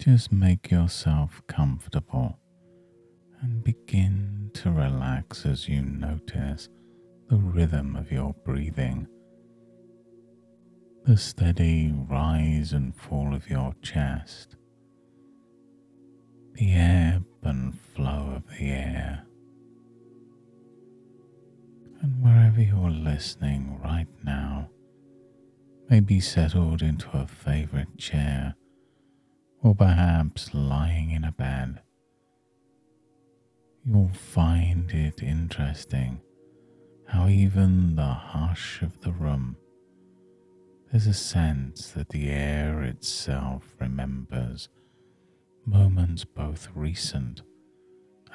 Just make yourself comfortable and begin to relax as you notice the rhythm of your breathing, the steady rise and fall of your chest, the ebb and flow of the air. And wherever you're listening right now, maybe settled into a favorite chair or perhaps lying in a bed, you'll find it interesting how even the hush of the room, there's a sense that the air itself remembers moments both recent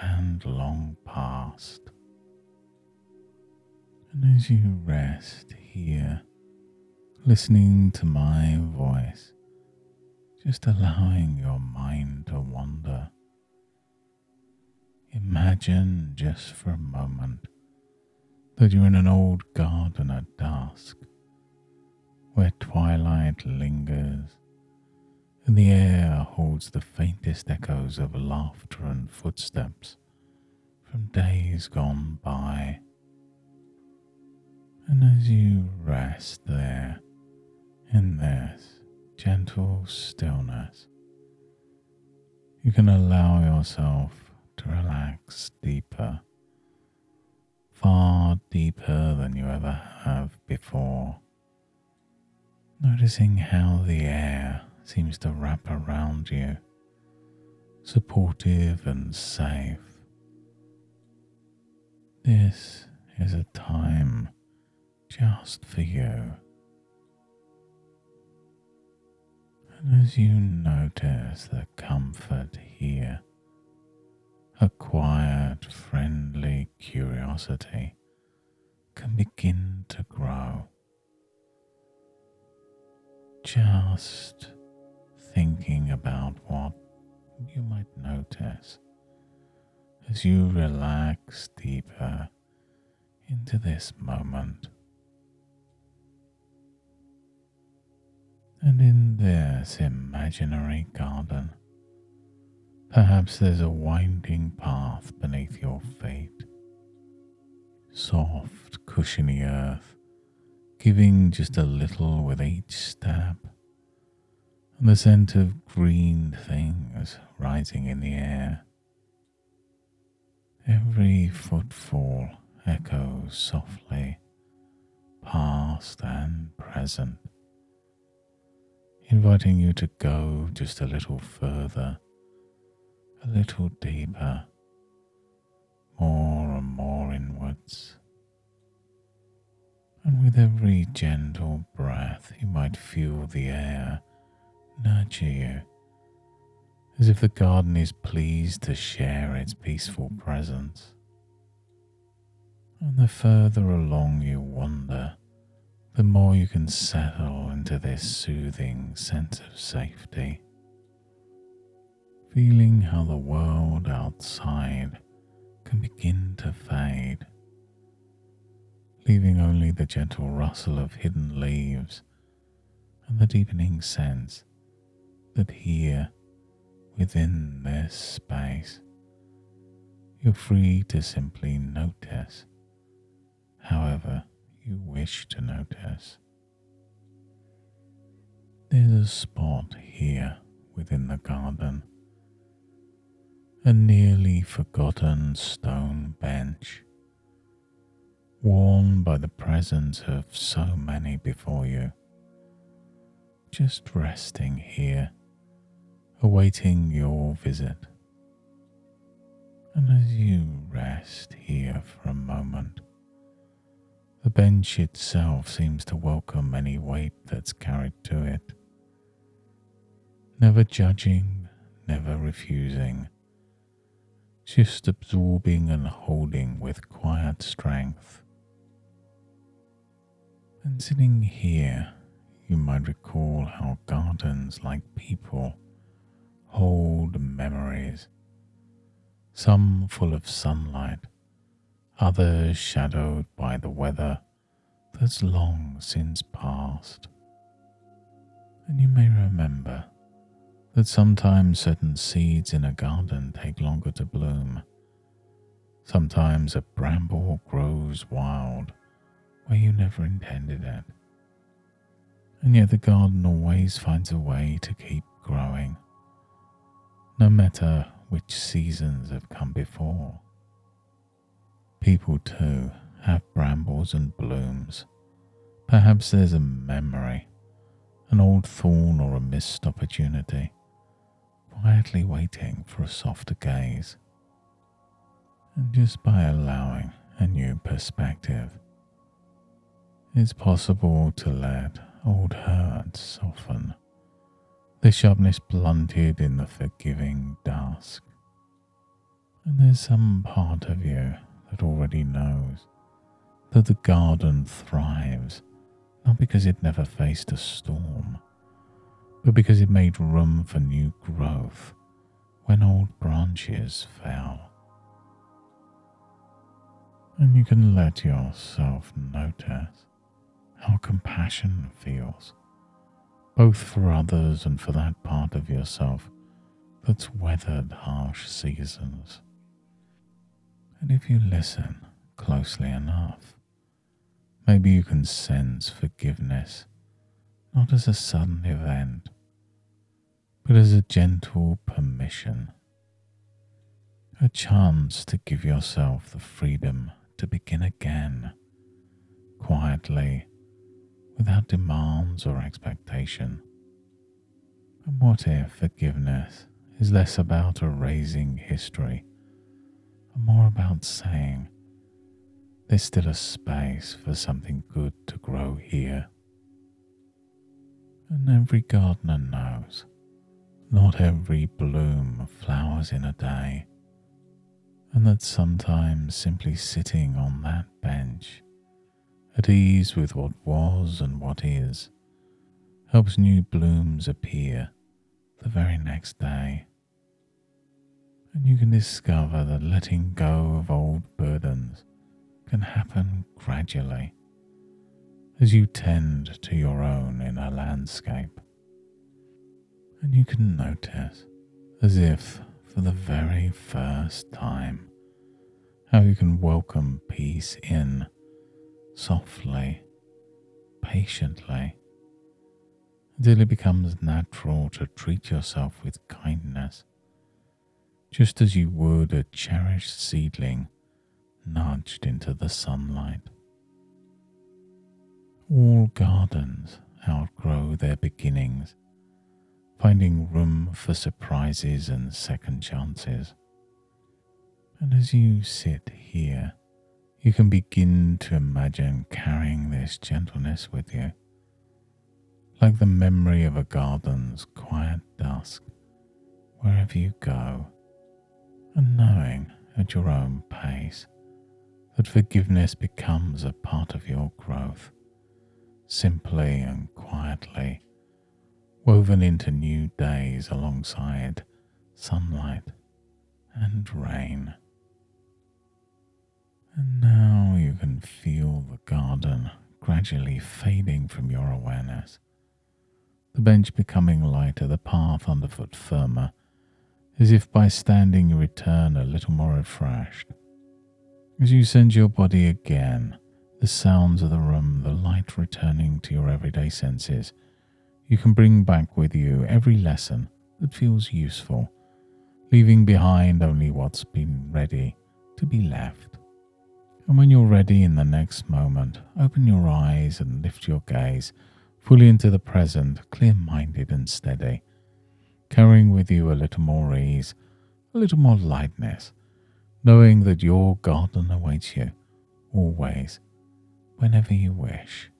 and long past. And as you rest here, listening to my voice, just allowing your mind to wander, imagine just for a moment that you're in an old garden at dusk, where twilight lingers and the air holds the faintest echoes of laughter and footsteps from days gone by. And as you rest there in this gentle stillness, you can allow yourself to relax deeper, far deeper than you ever have before, noticing how the air seems to wrap around you, supportive and safe. This is a time just for you. And as you notice the comfort here, a quiet, friendly curiosity can begin to grow. Just thinking about what you might notice as you relax deeper into this moment. And in this imaginary garden, perhaps there's a winding path beneath your feet, soft, cushiony earth, giving just a little with each step, and the scent of green things rising in the air. Every footfall echoes softly, past and present, inviting you to go just a little further, a little deeper, more and more inwards. And with every gentle breath, you might feel the air nurture you, as if the garden is pleased to share its peaceful presence. And the further along you wander, the more you can settle into this soothing sense of safety, feeling how the world outside can begin to fade, leaving only the gentle rustle of hidden leaves and the deepening sense that here, within this space, you're free to simply notice however you wish to notice. There's a spot here within the garden, a nearly forgotten stone bench, worn by the presence of so many before you, just resting here, awaiting your visit. And as you rest here for a moment, the bench itself seems to welcome any weight that's carried to it, never judging, never refusing, just absorbing and holding with quiet strength. And sitting here, you might recall how gardens, like people, hold memories, some full of sunlight, others shadowed by the weather that's long since passed. And you may remember that sometimes certain seeds in a garden take longer to bloom. Sometimes a bramble grows wild where you never intended it. And yet the garden always finds a way to keep growing, no matter which seasons have come before. People too have brambles and blooms. Perhaps there's a memory, an old thorn or a missed opportunity, quietly waiting for a softer gaze. And just by allowing a new perspective, it's possible to let old hurts soften, their sharpness blunted in the forgiving dusk. And there's some part of you that already knows that the garden thrives, not because it never faced a storm, but because it made room for new growth when old branches fell. And you can let yourself notice how compassion feels, both for others and for that part of yourself that's weathered harsh seasons. And if you listen closely enough, maybe you can sense forgiveness not as a sudden event, but as a gentle permission, a chance to give yourself the freedom to begin again, quietly, without demands or expectation. And what if forgiveness is less about erasing history and more about saying there's still a space for something good to grow here? And every gardener knows not every bloom flowers in a day, and that sometimes simply sitting on that bench, at ease with what was and what is, helps new blooms appear the very next day. And you can discover that letting go of old burdens can happen gradually as you tend to your own inner landscape. And you can notice, as if for the very first time, how you can welcome peace in softly, patiently, until it becomes natural to treat yourself with kindness, just as you would a cherished seedling nudged into the sunlight. All gardens outgrow their beginnings, finding room for surprises and second chances. And as you sit here, you can begin to imagine carrying this gentleness with you, like the memory of a garden's quiet dusk, wherever you go, and knowing at your own pace that forgiveness becomes a part of your growth, simply and quietly, woven into new days alongside sunlight and rain. And now you can feel the garden gradually fading from your awareness, the bench becoming lighter, the path underfoot firmer, as if by standing you return a little more refreshed. As you send your body again, the sounds of the room, the light returning to your everyday senses, you can bring back with you every lesson that feels useful, leaving behind only what's been ready to be left. And when you're ready in the next moment, open your eyes and lift your gaze fully into the present, clear-minded and steady, carrying with you a little more ease, a little more lightness, knowing that your garden awaits you, always, whenever you wish.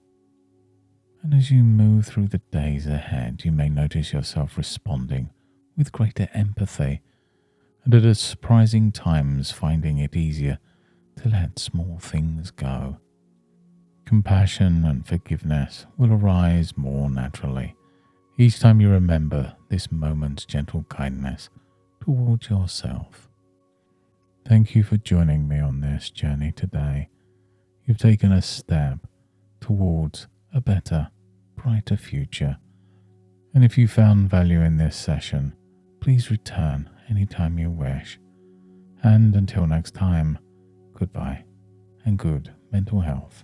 And as you move through the days ahead, you may notice yourself responding with greater empathy, and at surprising times finding it easier to let small things go. Compassion and forgiveness will arise more naturally each time you remember this moment's gentle kindness towards yourself. Thank you for joining me on this journey today. You've taken a step towards a better, brighter future, And if you found value in this session, please return anytime you wish. And until next time, goodbye and good mental health.